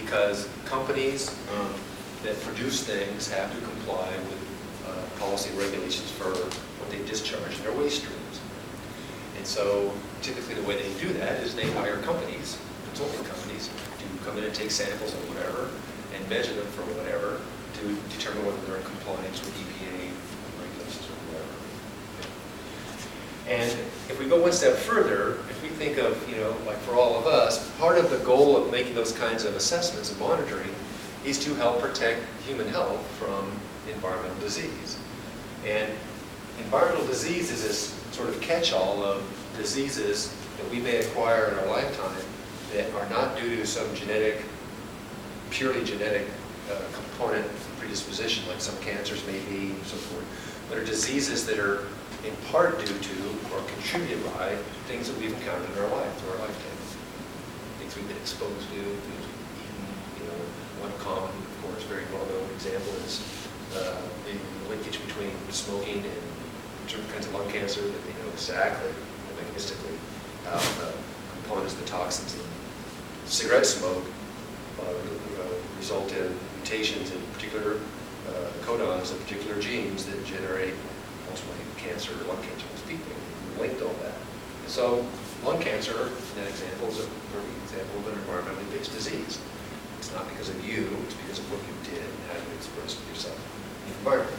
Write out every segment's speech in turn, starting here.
because companies that produce things have to comply with policy regulations for what they discharge in their waste streams. And so typically the way they do that is they hire companies, consulting companies, to come in and take samples of whatever and measure them for whatever to determine whether they're in compliance with EPA regulations or whatever. And if we go one step further, if we think of, like for all of us, part of the goal of making those kinds of assessments and monitoring is to help protect human health from environmental disease. And environmental disease is this sort of catch-all of diseases that we may acquire in our lifetime that are not due to some purely genetic component predisposition, like some cancers may be, and so forth, but are diseases that are in part due to or contributed by things that we've encountered in our life, through our lifetime. Things we've been exposed to, things we've eaten. One common, of course, very well-known example is the linkage between smoking and certain kinds of lung cancer, that they know exactly, mechanistically, how the components, the toxins in cigarette smoke result in mutations in particular codons of particular genes that generate ultimately cancer, lung cancer in people. We linked all that. And so lung cancer, in that example, is a perfect example of an environmentally based disease. It's not because of you, it's because of what you did and how you expressed yourself in the environment.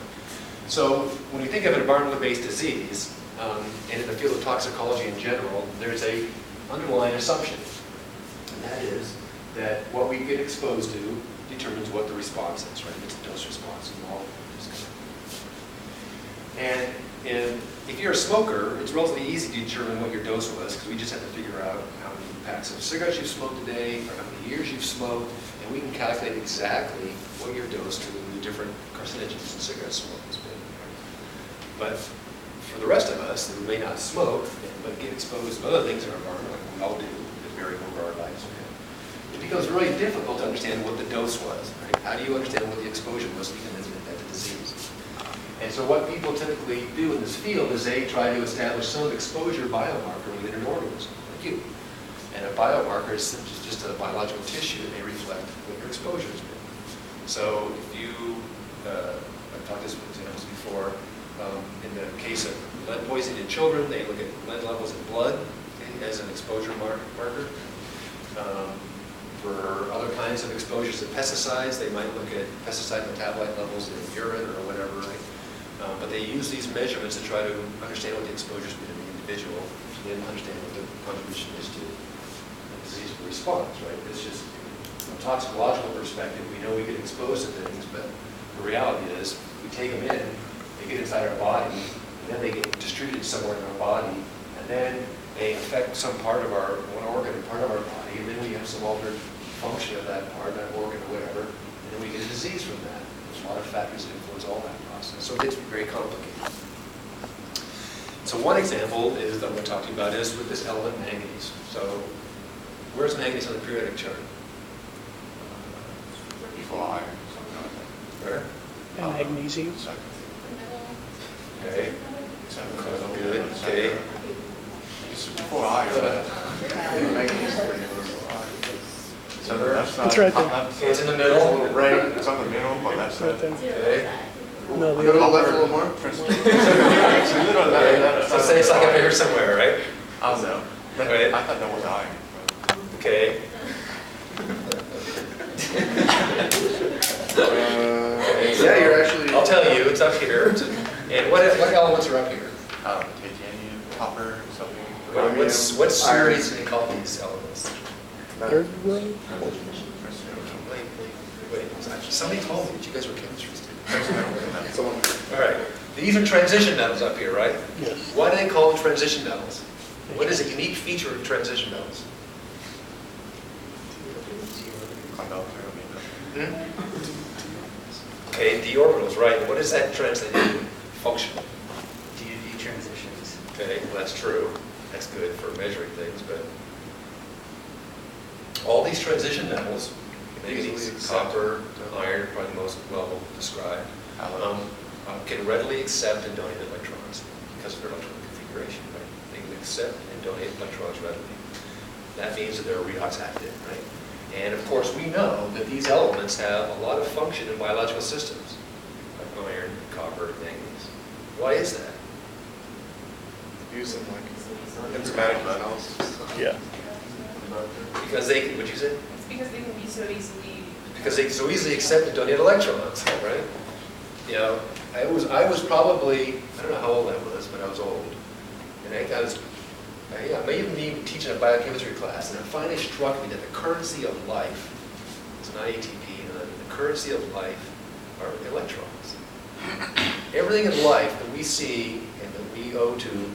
So when we think of an environmentally based disease, and in the field of toxicology in general, there's a underlying assumption. And that is that what we get exposed to determines what the response is, right? It's a dose response involved. And if you're a smoker, it's relatively easy to determine what your dose was, because we just have to figure out how many packs of cigarettes you've smoked a day, or how many years you've smoked, and we can calculate exactly what your dose to the different carcinogens in cigarette smoke has been. But for the rest of us who may not smoke, but get exposed to other things in our environment, like we all do, at varying over our lives, it becomes really difficult to understand what the dose was. Right? How do you understand what the exposure was to the disease? And so what people typically do in this field is they try to establish some exposure biomarker within an organism, like you. And a biomarker is just a biological tissue that may reflect what your exposure has been. So if you, I've talked this with examples before, in the case of lead poisoning in children, they look at lead levels in blood as an exposure marker. For other kinds of exposures to pesticides, they might look at pesticide metabolite levels in urine or whatever, right? But they use these measurements to try to understand what the exposure's been in the individual, to then understand what the contribution is to the disease response, right? It's just, from a toxicological perspective, we know we get exposed to things, but the reality is, we take them in, they get inside our body, and then they get distributed somewhere in our body, and then they affect some part of one organ, part of our body, and then we have some altered function of that part, that organ, or whatever, and then we get a disease from that. There's a lot of factors that influence all that process, so it gets very complicated. So one example is that we're talking about is with this element manganese. So where's manganese on the periodic chart? Before iron, something like that. Where? And magnesium. Okay. Good. Okay. It's before iron. So that's not, It's right there. Okay, it's in the It's middle. right, it's on the middle, but that's Right there. Okay. No, A the little other. left, a little more. It's a little left. So say it's like up here somewhere, right? I don't know. Right. I thought that was iron. Okay. Yeah, you're actually. I'll tell you, it's up here. And what elements are up here? Titanium, copper, something. What series do they call these elements? Third row? Wait, somebody told me that you guys were chemistry students. Someone. All right. These are transition metals up here, right? Yes. Why do they call them transition metals? What is a unique feature of transition metals? Okay, d orbitals, right. What does that translate into functional? DUD transitions. Okay, well, that's true. That's good for measuring things, but all these transition metals, manganese, copper, iron, probably the most well described, can readily accept and donate electrons because of their electron configuration, right? They can accept and donate electrons readily. That means that they're redox active, right? And of course, we know that these elements have a lot of function in biological systems, like iron, copper, manganese. Why is that? Use them like Enzymatic analysis. Yeah. Because they can, what'd you say? It's because they can be so easily. Because they can so easily accept and donate electrons, right? You know, I was probably, I don't know how old I was, but I was old. And I may even be teaching a biochemistry class, and it finally struck me that the currency of life, it's not ATP, the currency of life are electrons. Everything in life that we see and that we owe to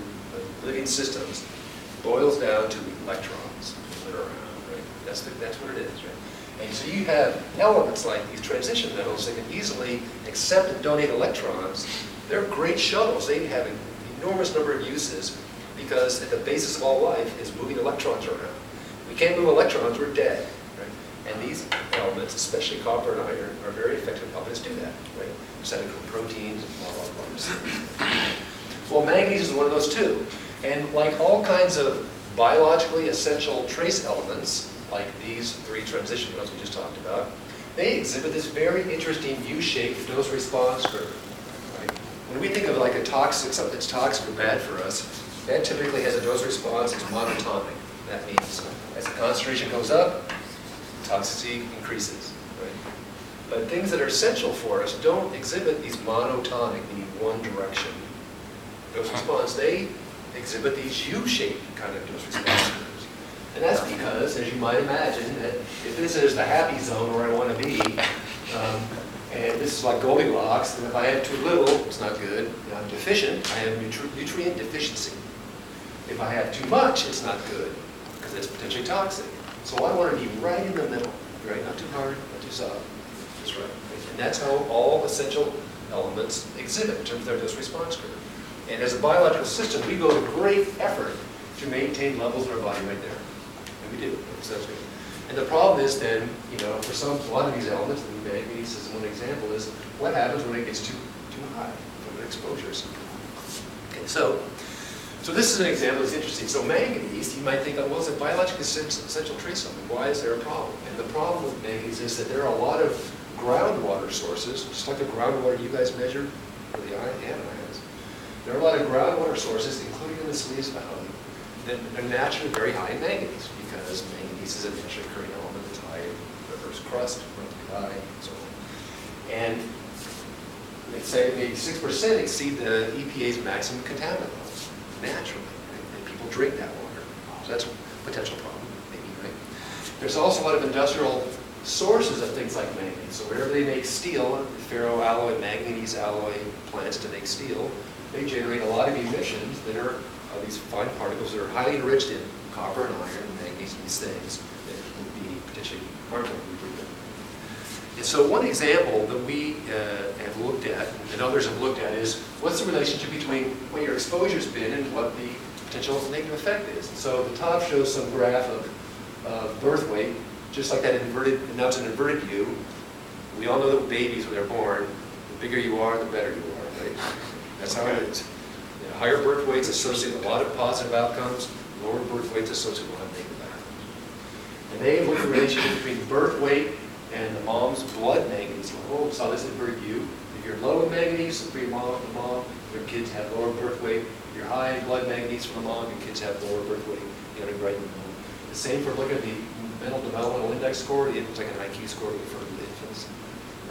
living systems boils down to electrons that are around, right? That's what it is, right? And so you have elements like these transition metals that can easily accept and donate electrons. They're great shuttles. They have an enormous number of uses because at the basis of all life is moving electrons around. We can't move electrons, we're dead, right? And these elements, especially copper and iron, are very effective at helping us do that, right? Cytochrome proteins and blah, blah, blah. Well, manganese is one of those too. And like all kinds of biologically essential trace elements, like these three transition metals we just talked about, they exhibit this very interesting U-shaped dose-response curve. Right? When we think of like a toxic, something that's toxic or bad for us, that typically has a dose response that's monatomic. That means as the concentration goes up, toxicity increases. Right? But things that are essential for us don't exhibit these monotonic, meaning one direction dose response. They exhibit these U-shaped kind of dose response curves. And that's because, as you might imagine, that if this is the happy zone where I want to be, and this is like Goldilocks, and if I have too little, it's not good. If I'm deficient, I have nutrient deficiency. If I have too much, it's not good, because it's potentially toxic. So I want to be right in the middle, right? Not too hard, not too soft, just right. And that's how all essential elements exhibit in terms of their dose response curve. And as a biological system, we go to great effort to maintain levels in our body right there. And we do, so that's good. And the problem is then, you know, for a lot of these elements, and manganese is one example, is what happens when it gets too high from the exposures. Okay, so this is an example that's interesting. So manganese, you might think, oh, well, it's a biologically essential trace element. Why is there a problem? And the problem with manganese is that there are a lot of groundwater sources, just like the groundwater you guys measured for the anions. There are a lot of groundwater sources, including in the Salinas Valley, that are naturally very high in manganese, because manganese is a naturally occurring element that's high in the Earth's crust, relatively high, and so on. And they say maybe 6% exceed the EPA's maximum contaminant levels, naturally, and people drink that water. So that's a potential problem, maybe, right? There's also a lot of industrial sources of things like manganese. So wherever they make steel, ferroalloy, manganese alloy plants to make steel, they generate a lot of emissions that are these fine particles that are highly enriched in copper and iron and manganese and these things that would be potentially harmful if we breathe them. And so one example that we have looked at, and others have looked at, is what's the relationship between what your exposure's been and what the potential negative effect is. And so the top shows some graph of birth weight, just like that inverted, and now it's an inverted U. We all know that babies, when they're born, the bigger you are, the better you are, right? That's how it is. You know, higher birth weights associate with a lot of positive outcomes, lower birth weights associate with a lot of negative outcomes. And they look at the relationship between birth weight and the mom's blood manganese level. We saw this inverted U. If you're low in manganese for your mom, your kids have lower birth weight. If you're high in blood manganese for the mom, your kids have lower birth weight. You know, right in the middle. The same for looking at the mental developmental index score. It looks like an IQ score for infants.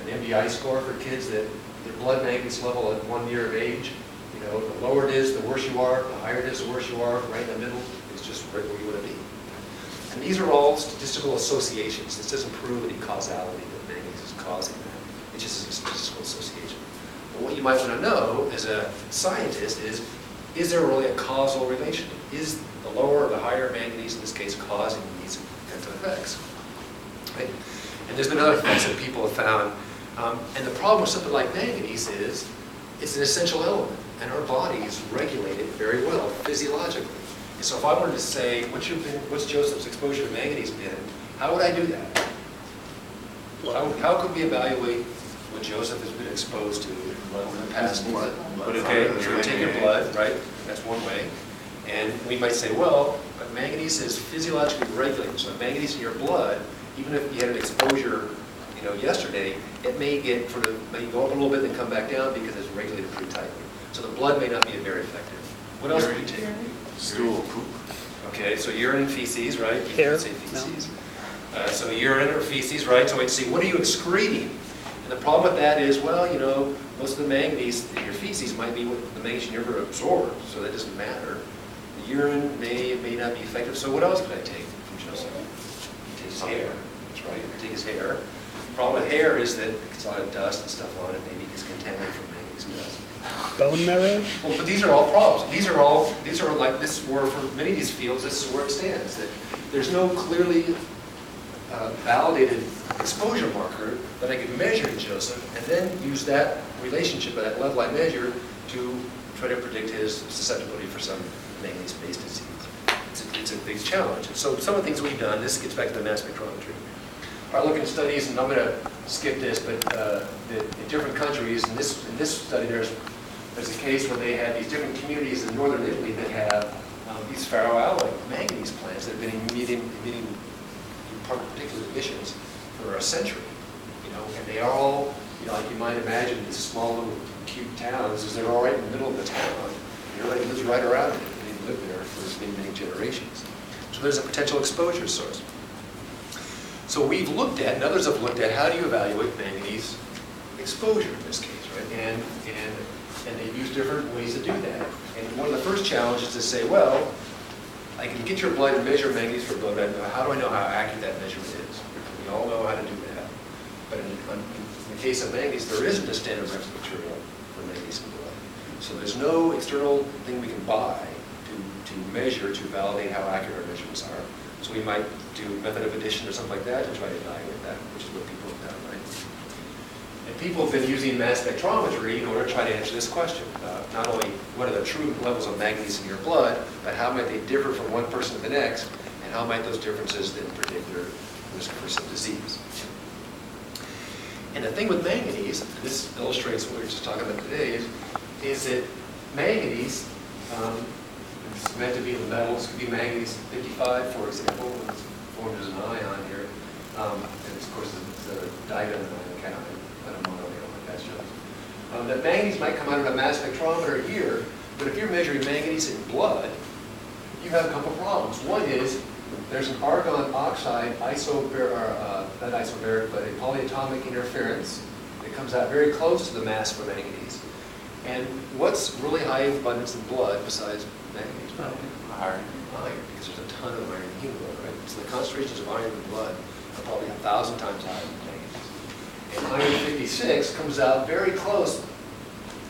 An MDI score for kids that their blood manganese level at 1 year of age. You know, the lower it is, the worse you are. The higher it is, the worse you are. Right in the middle is just right where you want to be. And these are all statistical associations. This doesn't prove any causality that manganese is causing that. It's just a statistical association. But what you might want to know as a scientist is there really a causal relation? Is the lower or the higher manganese, in this case, causing these kinds of effects? Right? And there's been other effects that people have found. And the problem with something like manganese is it's an essential element, and our bodies regulate it very well physiologically. And so if I wanted to say, what's Joseph's exposure to manganese been, how would I do that? How could we evaluate what Joseph has been exposed to over the past month? Okay, so we take your blood, right? That's one way. And we might say, well, but manganese is physiologically regulated. So manganese in your blood even if you had an exposure, yesterday, it may may go up a little bit and come back down because it's regulated pretty tightly. So the blood may not be very effective. What else would you take? Stool, poop. Okay, so urine and feces, right? You Hair? could say feces. So urine or feces, right? So we'd see, what are you excreting? And the problem with that is, well, most of the manganese in your feces might be what the manganese you never absorbed, so that doesn't matter. The urine may not be effective. So what else could I take from Joseph? He takes hair. That's right. You take his hair. The problem with hair is that it's a lot of dust and stuff on it. Maybe it gets contaminated from manganese dust. Bone marrow? Well, but these are all problems. These are like, this is where, for many of these fields, this is where it stands. That there's no clearly validated exposure marker that I can measure in Joseph and then use that relationship, that level I measure, to try to predict his susceptibility for some manganese-based disease. It's a big challenge. And so some of the things we've done, this gets back to the mass spectrometry. Are looking at studies, and I'm going to skip this, but in different countries, in this study, there's a case where they had these different communities in northern Italy that have these ferroalloy manganese plants that have been emitting particular emissions for a century, and they are all, like you might imagine, these small little cute towns, is they're all right in the middle of the town, and everybody lives right around it, and they live there for many, many generations. So there's a potential exposure source. So we've looked at, and others have looked at, how do you evaluate manganese exposure in this case, right? And they've used different ways to do that. And one of the first challenges is to say, well, I can get your blood and measure manganese for blood, but how do I know how accurate that measurement is? We all know how to do that. But in the case of manganese, there isn't a standard reference material for manganese in blood. So there's no external thing we can buy to measure, to validate how accurate our measurements are. So we might do method of addition or something like that to try to evaluate that, which is what people have done, right? And people have been using mass spectrometry in order to try to answer this question. Not only what are the true levels of manganese in your blood, but how might they differ from one person to the next, and how might those differences then predict their risk for some disease. And the thing with manganese, and this illustrates what we were just talking about today, is that manganese, it's meant to be in the metals, could be manganese 55, for example, it's formed as an ion here. And of course, the diamond ion cation. I don't know what that shows. That manganese might come out of a mass spectrometer here, but if you're measuring manganese in blood, you have a couple problems. One is there's an argon oxide not isobaric, but a polyatomic interference that comes out very close to the mass for manganese. And what's really high in abundance in blood besides manganese? Iron. Iron, because there's a ton of iron in hemoglobin, right? So the concentrations of iron in blood are probably 1,000 times higher than manganese. And iron 56 comes out very close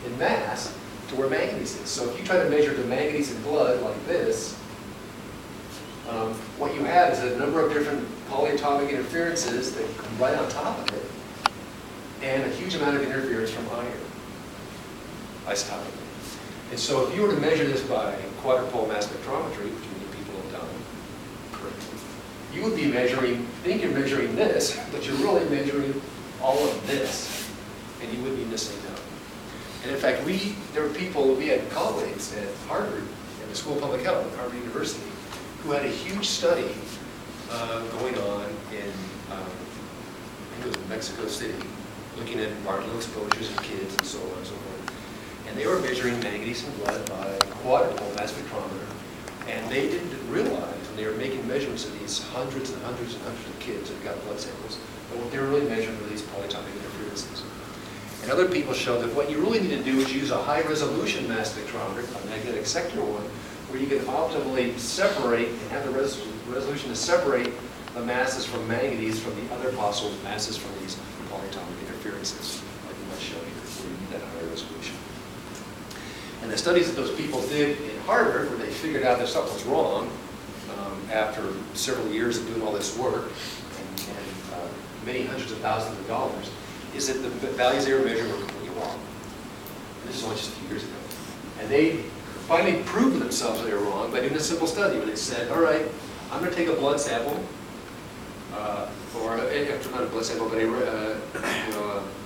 in mass to where manganese is. So if you try to measure the manganese in blood like this, what you have is a number of different polyatomic interferences that come right on top of it, and a huge amount of interference from iron isotopically. And so if you were to measure this by quadrupole mass spectrometry, which many people have done correctly, you would be think you're measuring this, but you're really measuring all of this, and you wouldn't be missing out. And in fact, we had colleagues at Harvard, in the School of Public Health at Harvard University, who had a huge study going on in, I think it was Mexico City, looking at environmental exposures in kids and so on and so forth. And they were measuring manganese in blood by quadrupole mass spectrometer. And they didn't realize, when they were making measurements of these hundreds and hundreds and hundreds of kids that got blood samples, but what they were really measuring were these polyatomic interferences. And other people showed that what you really need to do is use a high-resolution mass spectrometer, a magnetic sector one, where you can optimally separate and have the resolution to separate the masses from manganese from the other possible masses from these polyatomic interferences, like we might show here, where you need that higher resolution. And the studies that those people did in Harvard, where they figured out that something was wrong after several years of doing all this work and many hundreds of thousands of dollars, is that the values they were measuring were completely wrong. And this is only just a few years ago. And they finally proved to themselves they were wrong by doing a simple study where they said, all right, I'm going to take a blood sample, or not a blood sample, but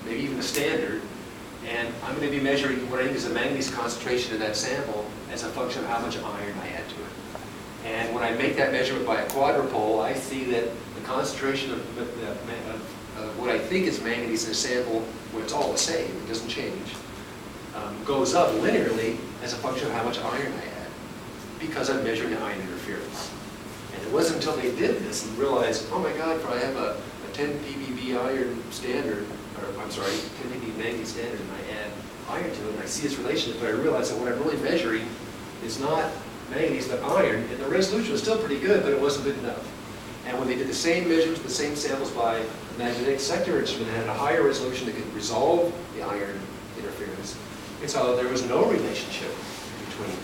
maybe even a standard, and I'm going to be measuring what I think is the manganese concentration in that sample as a function of how much iron I add to it. And when I make that measurement by a quadrupole, I see that the concentration of what I think is manganese in a sample, when it's all the same, it doesn't change, goes up linearly as a function of how much iron I add, because I'm measuring the ion interference. And it wasn't until they did this and realized, oh my God, if I have a 10 ppb iron standard, or I'm sorry, 10 ppb manganese standard, and I add iron to it, and I see this relationship, but I realize that what I'm really measuring is not manganese, but iron, and the resolution was still pretty good, but it wasn't good enough. And when they did the same measurements, the same samples by a magnetic sector instrument, it had a higher resolution that could resolve the iron interference. And so there was no relationship between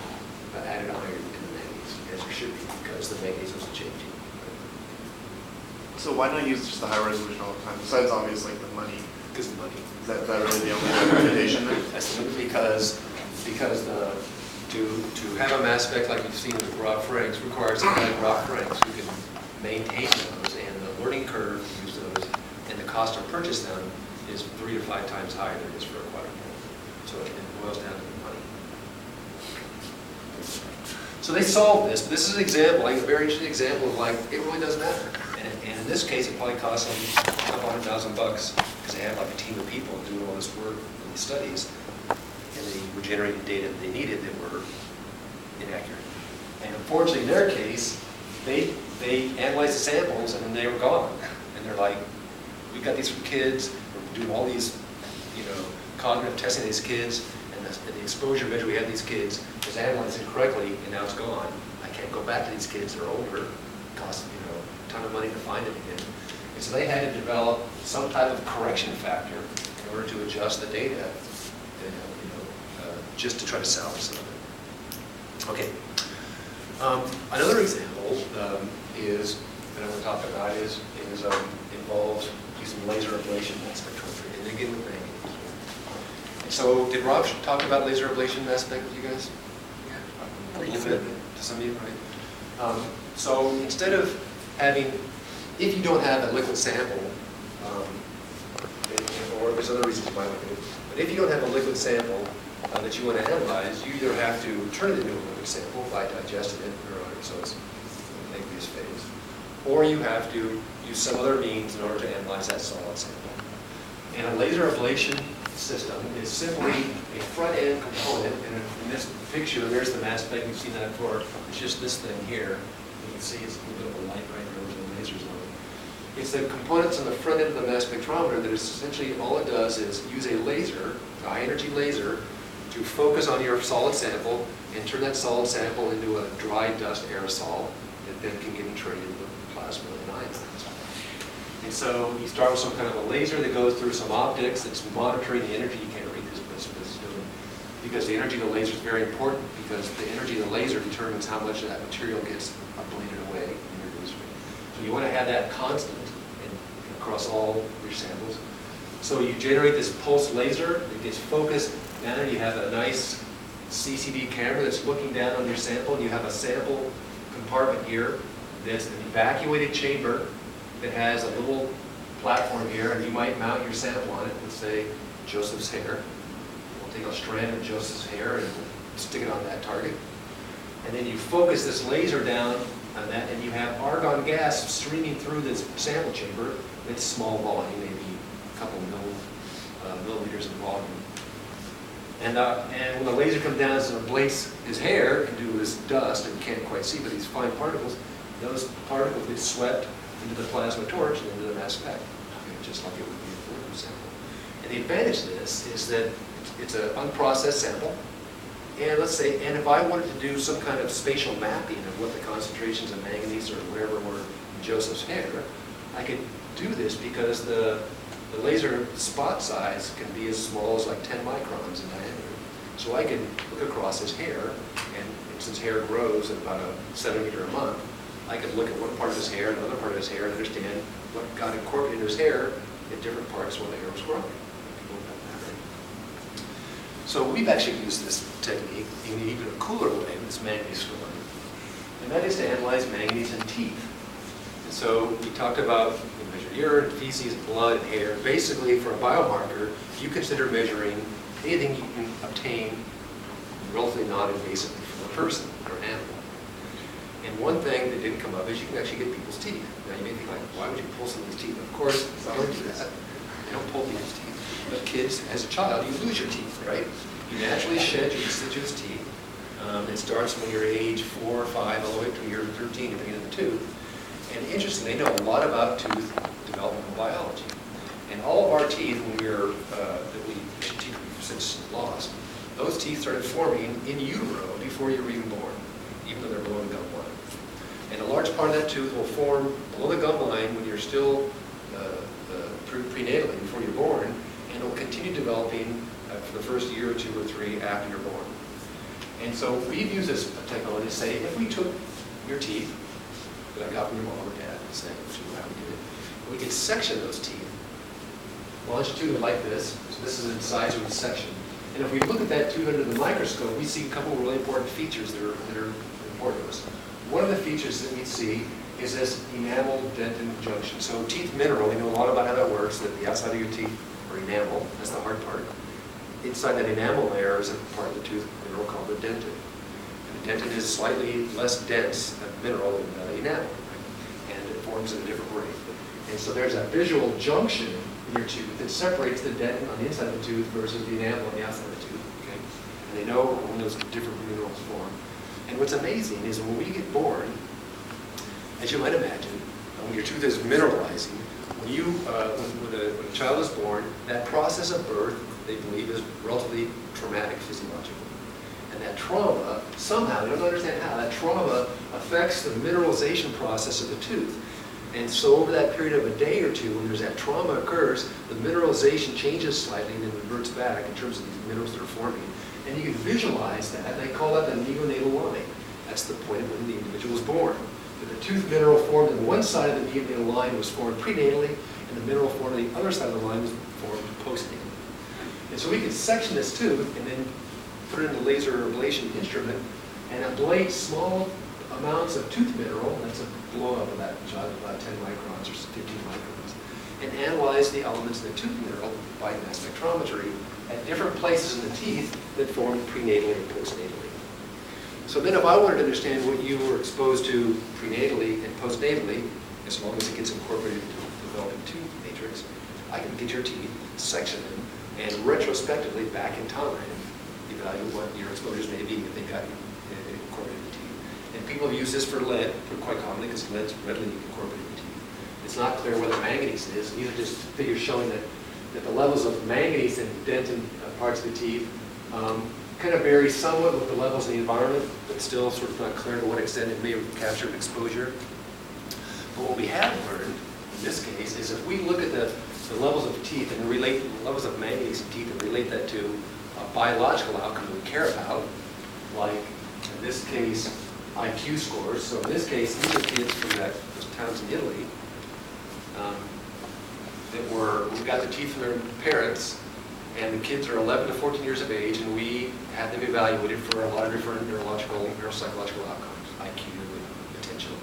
the added iron and the manganese, as there should be, because the manganese wasn't changing. So why not use just the high resolution all the time? Besides, obviously, the money. Because of the money. Is that really the only limitation there? That's because to have a mass spec like you've seen with Rob Franks requires somebody like Rob Franks who can maintain those, and the learning curve to use those, and the cost to purchase them is 3 to 5 times higher than it is for a quadrupole. So it boils down to the money. So they solved this. But this is an example, like a very interesting example of like it really does matter. And in this case, it probably cost them a couple $100,000 because they had like a team of people doing all this work and these studies, and they were generating data that they needed that were inaccurate. And unfortunately, in their case, they analyzed the samples and then they were gone. And they're like, we got these from kids, we're doing all these, cognitive testing of these kids, and the exposure measure we had these kids was analyzed incorrectly, and now it's gone. I can't go back to these kids, they're older, it costs a ton of money to find them again. And so they had to develop some type of correction factor in order to adjust the data, just to try to salvage some of it. Okay. Another example is that I want to talk about involves using laser ablation mass spectrometry, and again with manganese. So did Rob talk about laser ablation mass spec with you guys? Yeah, a little bit to some of you, right? So instead of having, if you don't have a liquid sample, or there's other reasons you might want to do it, but if you don't have a liquid sample that you want to analyze, you either have to turn it into a liquid sample by digesting it, so it's in the aqueous phase, or you have to use some other means in order to analyze that solid sample. And a laser ablation system is simply a front-end component, and in this picture, there's the mass spec, you've seen that before, it's just this thing here. You can see it's a little bit of a light right there where the lasers on it. It's the components on the front end of the mass spectrometer that is essentially, all it does is use a laser, a high-energy laser, to focus on your solid sample and turn that solid sample into a dry dust aerosol that then can get traded with plasma and ions. And so you start with some kind of a laser that goes through some optics that's monitoring the energy. You can't read this, but this is doing, because the energy of the laser is very important, because the energy of the laser determines how much of that material gets ablated away in your booster. So you want to have that constant across all your samples. So you generate this pulse laser, it gets focused down, and you have a nice CCD camera that's looking down on your sample, and you have a sample compartment here that's an evacuated chamber that has a little platform here, and you might mount your sample on it with, say, Joseph's hair. We'll take a strand of Joseph's hair and stick it on that target. And then you focus this laser down on that, and you have argon gas streaming through this sample chamber. It's small volume, maybe a couple milliliters in volume. And when the laser comes down and ablates his hair into his dust, and you can't quite see, but these fine particles, those particles get swept into the plasma torch and into the mass spec, just like it would be a liquid sample. And the advantage of this is that it's an unprocessed sample. And let's say, and if I wanted to do some kind of spatial mapping of what the concentrations of manganese or whatever were in Joseph's hair, I could do this because the laser spot size can be as small as like 10 microns in diameter. So I can look across his hair, and since hair grows at about a centimeter a month, I could look at one part of his hair and another part of his hair and understand what got incorporated into his hair in different parts when the hair was growing. So we've actually used this technique in even a cooler way with this manganese storm. And that is to analyze manganese in teeth. And so we talked about, you measure urine, feces, blood, hair. Basically, for a biomarker, you consider measuring anything you can obtain relatively non-invasively from a person or animal. And one thing that didn't come up is you can actually get people's teeth. Now you may think like, why would you pull someone's teeth? Of course, you don't do that. You don't pull people's teeth. But kids, as a child, you lose your teeth, right? You naturally shed your deciduous teeth. It starts when you're age 4 or 5, all the way up to you're 13, depending on the tooth. And interestingly, they know a lot about tooth developmental biology. And all of our teeth, when teeth we've since lost, those teeth started forming in utero before you were even born, even though they're below the gum line. And a large part of that tooth will form below the gum line when you're still prenatally, before you're born, and it will continue developing for the first year or 2 or 3 after you're born. And so we've used this technology to say, if we took your teeth that I got from your mom or dad, say, how we did it, we could section those teeth longitudinally like this. So this is the size of the section. And if we look at that tooth under the microscope, we see a couple of really important features that are important to us. One of the features that we see is this enamel-dentin junction. So teeth mineral, we know a lot about how that works, that the outside of your teeth are enamel. That's the hard part. Inside that enamel layer is a part of the tooth mineral called the dentin. And the dentin is slightly less dense mineral than the enamel, right? And it forms at a different rate. And so there's a visual junction in your tooth that separates the dentin on the inside of the tooth versus the enamel on the outside of the tooth. Okay? And they know when those different minerals form. And what's amazing is when we get born, as you might imagine, when your tooth is mineralizing, when a child is born, that process of birth, they believe, is relatively traumatic physiologically. And that trauma, somehow, they don't understand how, that trauma affects the mineralization process of the tooth. And so over that period of a day or two, when there's that trauma occurs, the mineralization changes slightly and then reverts back in terms of these minerals that are forming. And you can visualize that. They call that the neonatal line. That's the point of when the individual was born. But the tooth mineral formed on one side of the neonatal line was formed prenatally, and the mineral formed on the other side of the line was formed postnatally. And so we could section this tooth and then put it in a laser ablation instrument and ablate small amounts of tooth mineral, that's a blow-up of that child, about 10 microns or 15 microns, and analyze the elements in the tooth mineral by mass spectrometry at different places in the teeth that formed prenatally and postnatally. So then if I wanted to understand what you were exposed to prenatally and postnatally, as long as it gets incorporated into the developing tooth matrix, I can get your teeth, section them, and retrospectively, back in time, evaluate what your exposures may be if they got incorporated in the teeth. And people have used this for lead, quite commonly, because lead's readily incorporated in the teeth. It's not clear whether manganese is. These are just figures showing that the levels of manganese in dentin parts of the teeth kind of vary somewhat with the levels in the environment, but still sort of not clear to what extent it may have captured exposure. But what we have learned in this case is if we look at the levels of teeth and relate the levels of manganese in teeth and relate that to a biological outcome we care about, like in this case IQ scores. So in this case, these are kids from those towns in Italy who got their teeth from their parents, and the kids are 11 to 14 years of age, and we had them evaluated for a lot of different neurological, neuropsychological outcomes, IQ and potential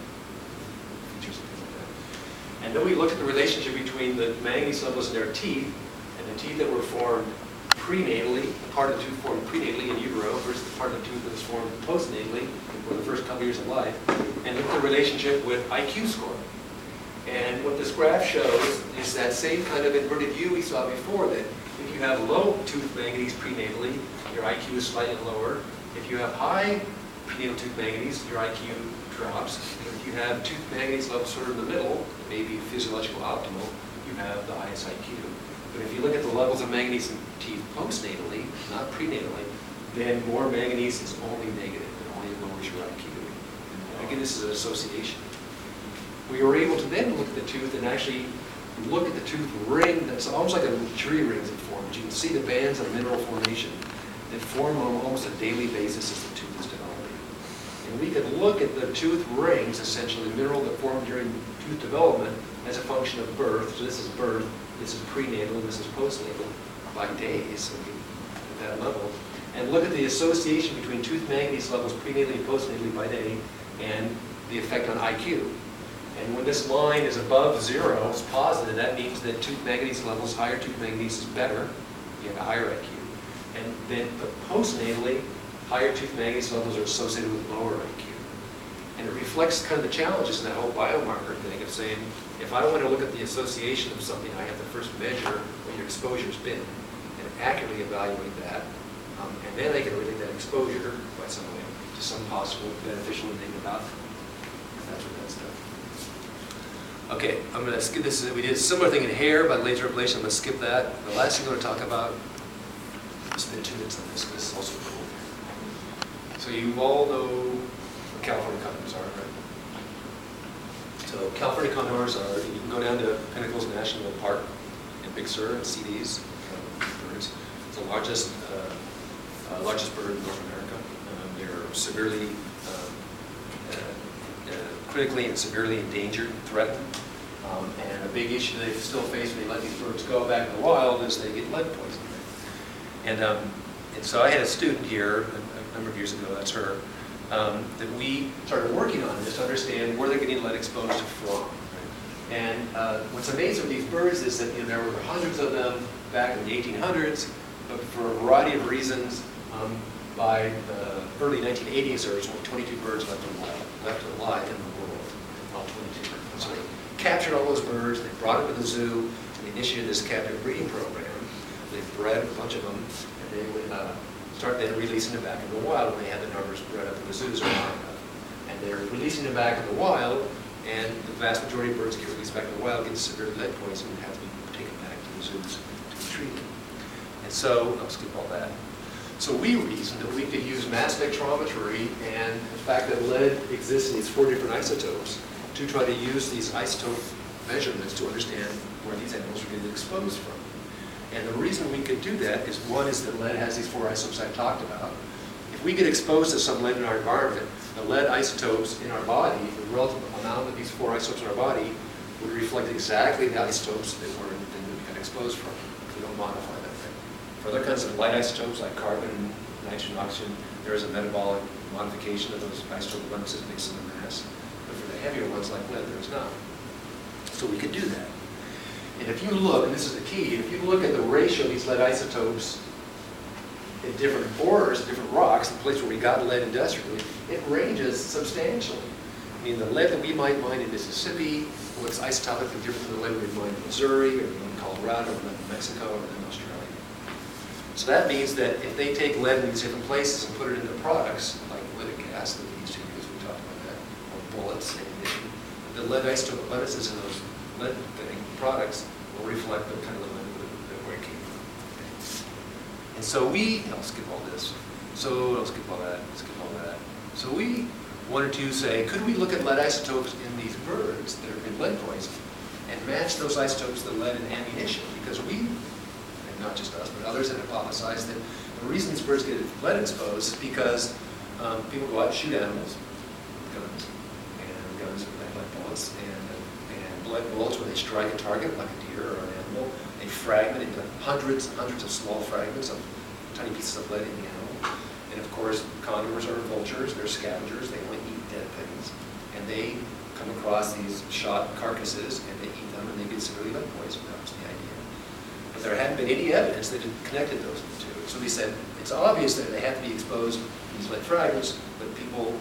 features and things like that. And then we looked at the relationship between the manganese levels in their teeth and the teeth that were formed prenatally, the part of the tooth formed prenatally in utero versus the part of the tooth that was formed postnatally for the first couple years of life, and looked at the relationship with IQ score. And what this graph shows is that same kind of inverted U we saw before, that if you have low tooth manganese prenatally, your IQ is slightly lower. If you have high prenatal tooth manganese, your IQ drops. If you have tooth manganese levels sort of in the middle, maybe physiological optimal, you have the highest IQ. But if you look at the levels of manganese in teeth postnatally, not prenatally, then more manganese is only negative. It only lowers your IQ. And again, this is an association. We were able to then look at the tooth and actually look at the tooth ring that's almost like a tree rings that forms. You can see the bands of mineral formation that form on almost a daily basis as the tooth is developing. And we could look at the tooth rings, essentially, the mineral that formed during tooth development as a function of birth. So this is birth, this is prenatal, and this is postnatal by days, so at that level. And look at the association between tooth manganese levels prenatally and postnatally by day and the effect on IQ. And when this line is above 0, it's positive, that means that tooth manganese levels, higher tooth manganese is better, you have a higher IQ. And then postnatally, higher tooth manganese levels are associated with lower IQ. And it reflects kind of the challenges in that whole biomarker thing of saying, if I want to look at the association of something, I have to first measure what your exposure's been and accurately evaluate that. And then I can relate that exposure by some way to some possible beneficial and negative outcome. That's what that's done. Okay, I'm going to skip this. We did a similar thing in hair by laser ablation. I'm going to skip that. The last thing I'm going to talk about, I'll spend 2 minutes on this. This is also cool. So you all know what California condors are, right? So California condors are, you can go down to Pinnacles National Park in Big Sur and see these birds. It's the largest bird in North America. They're severely, critically and severely endangered and threatened. And a big issue they still face when they let these birds go back in the wild is they get lead poisoning. And so I had a student here a number of years ago, that's her, that we started working on this to understand where they're getting lead exposure from. Right? And what's amazing with these birds is that there were hundreds of them back in the 1800s, but for a variety of reasons, by the early 1980s, there was only 22 birds left alive in the world. All 22. So they captured all those birds, they brought them to the zoo, and they initiated this captive breeding program. They bred a bunch of them, and they would start then releasing them back in the wild when they had the numbers bred up in the zoos or not. And they're releasing them back in the wild, and the vast majority of birds that get released back in the wild get severe lead poisoning and have to be taken back to the zoos to be treated. And so, I'll skip all that. So we reasoned that we could use mass spectrometry and the fact that lead exists in these 4 different isotopes to try to use these isotope measurements to understand where these animals are getting exposed from. And the reason we could do that is, one is that lead has these 4 isotopes I talked about. If we get exposed to some lead in our environment, the lead isotopes in our body, the relative amount of these 4 isotopes in our body, would reflect exactly the isotopes that we got exposed from if we don't modify that thing. For other kinds of light isotopes like carbon, nitrogen, oxygen, there is a metabolic modification of those isotope abundances based on the mass. But for the heavier ones like lead, there is not. So we could do that. And if you look, and this is the key, if you look at the ratio of these lead isotopes in different ores, different rocks, the place where we got lead industrially, it ranges substantially. I mean, the lead that we might mine in Mississippi was isotopically different from the lead we mine in Missouri, or in Colorado, or in Mexico, or in Australia. So that means that if they take lead in these different places and put it into products, like lytic acid that we used to use, we talked about that, or bullets, the lead isotope abundances in those lead products will reflect the kind of the lead where it came from. And so I'll skip all this. So I'll skip all that, skip all that. So we wanted to say, could we look at lead isotopes in these birds that have been lead poisoned and match those isotopes to lead in ammunition? Because we, and not just us, but others have hypothesized that the reason these birds get lead exposed is because people go out and shoot animals with guns. And guns with lead bullets. And lead bullets, when they strike a target like a deer or an animal, they fragment into hundreds and hundreds of small fragments of tiny pieces of lead in the animal. And of course, condors are vultures, they're scavengers, they only eat dead things. And they come across these shot carcasses and they eat them and they get severely lead poisoned. That was the idea. But there hadn't been any evidence that it connected those two. So we said, it's obvious that they have to be exposed to these lead fragments, but people,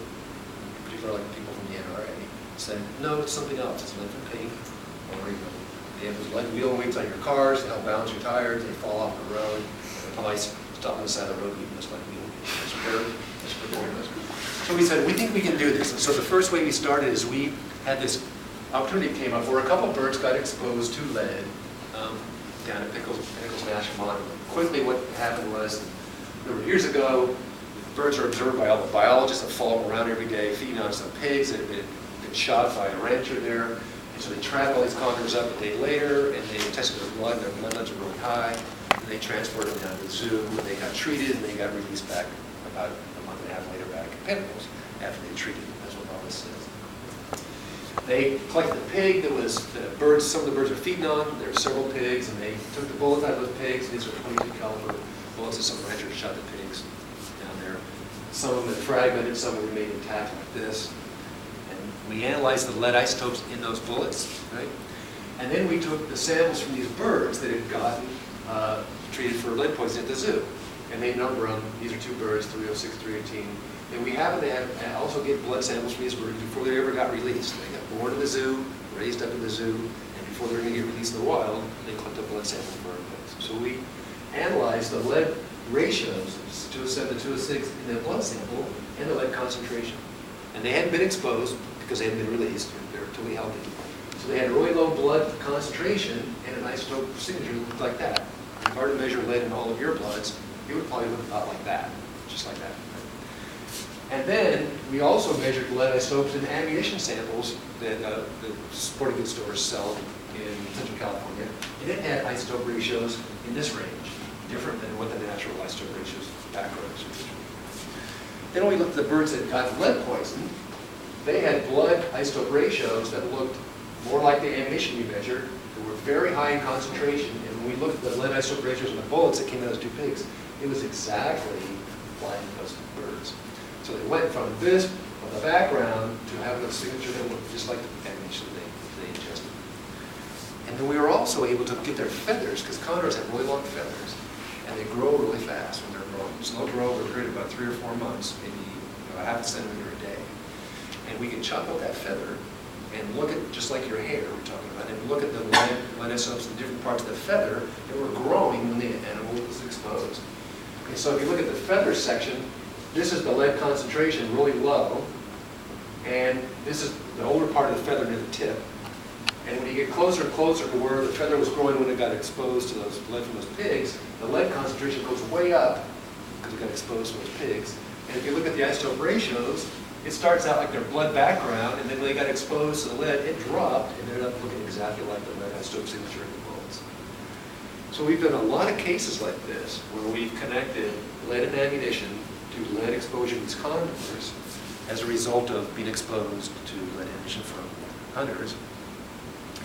particularly like people from the NRA, said, no, it's something else. It's lead from paint, or they have those lead wheel weights on your cars, they help balance your tires, they fall off the road, and the police stop on the side of the road, even those lead wheel. So we said, we think we can do this. And so the first way we started is we had this opportunity came up where a couple birds got exposed to lead down at Pinnacles National Monument. Quickly what happened was, a number of years ago, birds are observed by all the biologists that follow them around every day, feeding on some pigs that had been shot by a rancher there. And so they track all these condors up a day later, and they tested their blood, their blood levels were really high, and they transported them down to the zoo, and they got treated, and they got released back about a month and a half later back in Pinnacles after they treated them. That's what all this says. They collected the pig that was the birds, some of the birds were feeding on. There were several pigs, and they took the bullets out of those pigs. These are 22 caliber bullets that some ranchers shot the pigs down there. Some of them had fragmented, some remained intact like this. We analyzed the lead isotopes in those bullets, right? And then we took the samples from these birds that had gotten treated for lead poisoning at the zoo. And they number them. These are 2 birds, 306, 318. And we have they have also get blood samples from these birds before they ever got released. They got born in the zoo, raised up in the zoo, and before they're going to get released in the wild, they collect a blood sample from our place. So we analyzed the lead ratios, 207 to 206, in their blood sample and the lead concentration. And they hadn't been exposed because they hadn't been released. They're totally healthy. So they had really low blood concentration and an isotope signature that looked like that. If you were to measure lead in all of your bloods, it would probably look about like that, just like that. And then we also measured lead isotopes in ammunition samples that the sporting goods stores sell in Central California. And it had isotope ratios in this range, different than what the natural isotope ratios background is. Then when we looked at the birds that got lead poison, they had blood isotope ratios that looked more like the ammunition we measured. They were very high in concentration. And when we looked at the lead isotope ratios in the bullets that came out of those two pigs, it was exactly like those birds. So they went from this, from the background, to having a signature that looked just like the ammunition they ingested. And then we were also able to get their feathers, because condors have really long feathers, and they grow really fast when they're growing. Slow grow over a period of about 3 or 4 months, maybe a half a centimeter a day. And we can chop up that feather and look at, just like your hair we're talking about, and look at the lead isotopes in different parts of the feather that were growing when the animal was exposed. Okay, so if you look at the feather section, this is the lead concentration, really low, and this is the older part of the feather near the tip. And when you get closer and closer to where the feather was growing when it got exposed to those lead from those pigs, the lead concentration goes way up because it got exposed to those pigs. And if you look at the isotope ratios, it starts out like their blood background, and then when they got exposed to the lead, it dropped and ended up looking exactly like the lead isotope signature in the bones. So we've done a lot of cases like this where we've connected lead and ammunition to lead exposure to these condors as a result of being exposed to lead ammunition from hunters.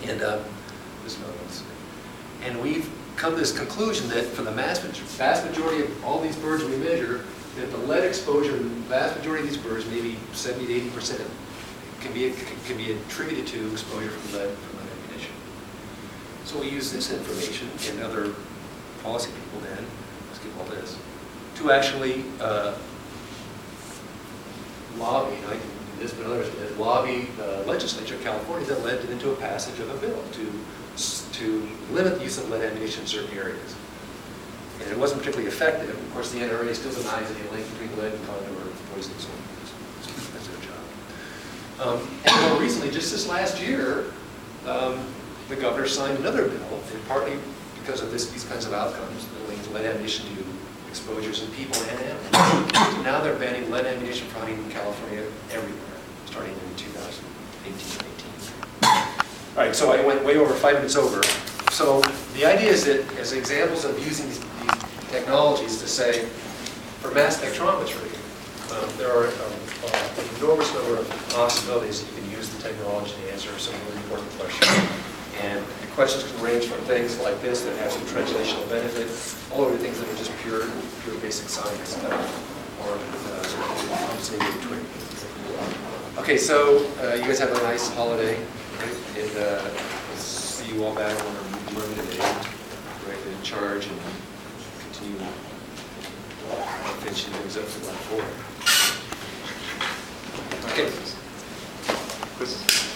And there's another one. And we've come to this conclusion that for the vast majority of all these birds we measure, that the lead exposure in the vast majority of these birds, maybe 70 to 80%, can be attributed to exposure from lead ammunition. So we use this information and other policy people then, let's get all this, to actually lobby, and I can do this, but others did, lobby the legislature of California that led into a passage of a bill to limit the use of lead ammunition in certain areas. And it wasn't particularly effective. Of course, the NRA still denies any link between lead and condor poisoning, so that's their job. And more recently, just this last year, the governor signed another bill, and partly because of these kinds of outcomes, that link lead ammunition to exposures in people and animals. Now they're banning lead ammunition from hunting in California everywhere, starting in 2018 and 18. All right, so I went way over, 5 minutes over. So the idea is that as examples of using these technologies to say, for mass spectrometry, there are an enormous number of possibilities that you can use the technology to answer some really important questions. And the questions can range from things like this that have some translational benefit, all over to things that are just pure basic science stuff, or sort of in between. Okay, so you guys have a nice holiday, right? And we'll see you all back on Monday today, ready to charge and continue finishing things up for that forward. Okay. Chris?